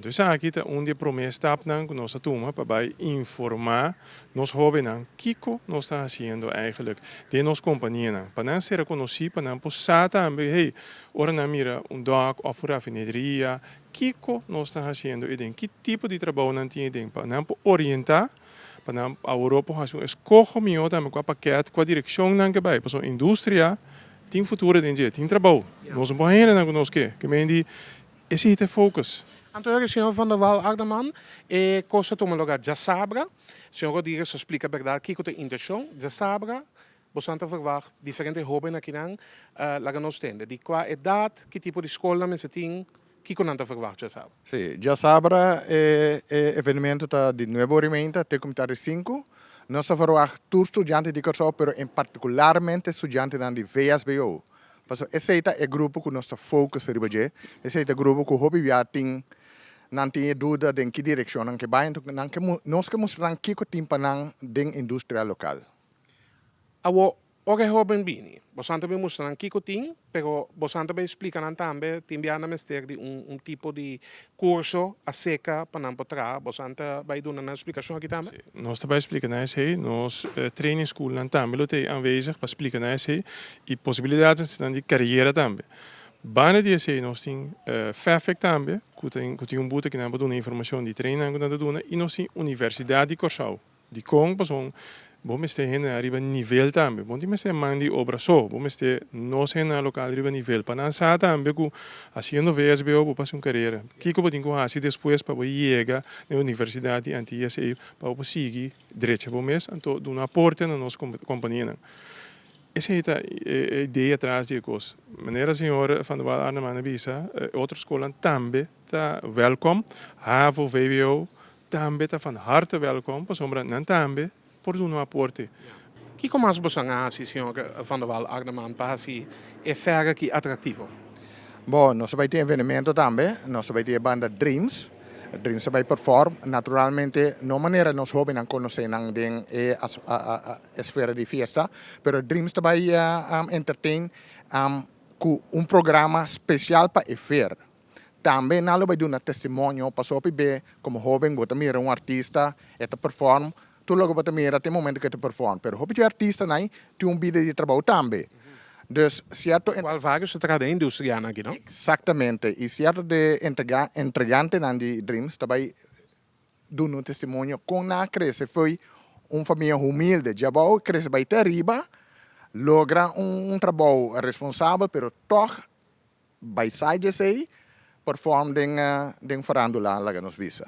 Então, aqui está onde a promessa está que nós toma para informar nós jovens o que nós estamos fazendo eigenlijk de nossa companhia. Para não ser reconhecido, para não poder também, hey, ora não mira dag of uma raffineria, que nós estamos fazendo e que tipo de trabalho não tem para não orientar, para não a Europa fazer escolha melhor também com a paquete, com a direção não que vai, para a indústria tem futuro dentro, tem trabalho. Nós não podemos não nós que mendi esse é o foco. Antonio, senhor Van der Waal Agderman, cosa toma lugar já sabra, senhor Rodrigues explica a verdade, que tem intenção, já sabra, você verwacht diferentes hobbies aqui não, lá nós temos, de qual idade, que tipo de escola você tem, que não verwacht já sabra? Sim, já sabra é evento de novo orienta, até começar 5. Nós verwacht todos estudantes de curso, pero em particularmente estudantes de VSBO. Esse é o grupo que nós focus em hoje. Esse é o grupo que o hobby já tem. Não tem dúvida de que direção que vai. Então, nós queremos mostrar que o tempo na indústria local. O que hobby bini, você também mostra que o tem, pero você também explica também, tem na mestre de tipo de curso a seca para não poder, você vai dar uma explicação aqui também. Nós também explicamos nós training school também tem aanwezig para explicar e possibilidades de carreira também. Banen die se nós tem Fairfax também, que tem boete que não doen informação de training que doen, e nós tem Universidade de Curaçao. Die com person vamos ter hen arriba nível também. Bom, temos ter mandi obra só, vamos ter nós hen na local arriba nível. Para não saber também que haciendo VSBO para passar uma carreira. Que eu tenho que fazer depois para chegar na universidade antes para seguir direito para mês, então dar um aporte na nossa companhia. Essa é a ideia atrás de coisa. Maneira senhora Van der Waal Agderman visa, outras escolas também está welkom. HAVO, VWO também está van harte welkom, para sombra não também por dar um aporte. Que como as você assim, senhor Van der Waal Agderman, para assim é ferro que atrativo? Bom, nós vamos ter evento também, nós vamos ter a banda Dreams. Dreams vai perform, naturalmente, não maneira nós jovens não conhecem a esfera de festa, mas Dreams também entertain com programa especial para a feira. Também nós vamos dar um testemunho para o PB, como jovem, você mira artista, eta perform, tu logo você mira até o momento que tu perform, mas o artista tem vida de trabalho também. Dus certo vários trabalham na indústria aqui, não? Exatamente. E certo de entregante de Dreams também dando um testemunho com na cresce foi família humilde. Já bom cresce vai ter riba, logra trabalho responsável, pero toch vai sair de perform den farandula lá nos visa.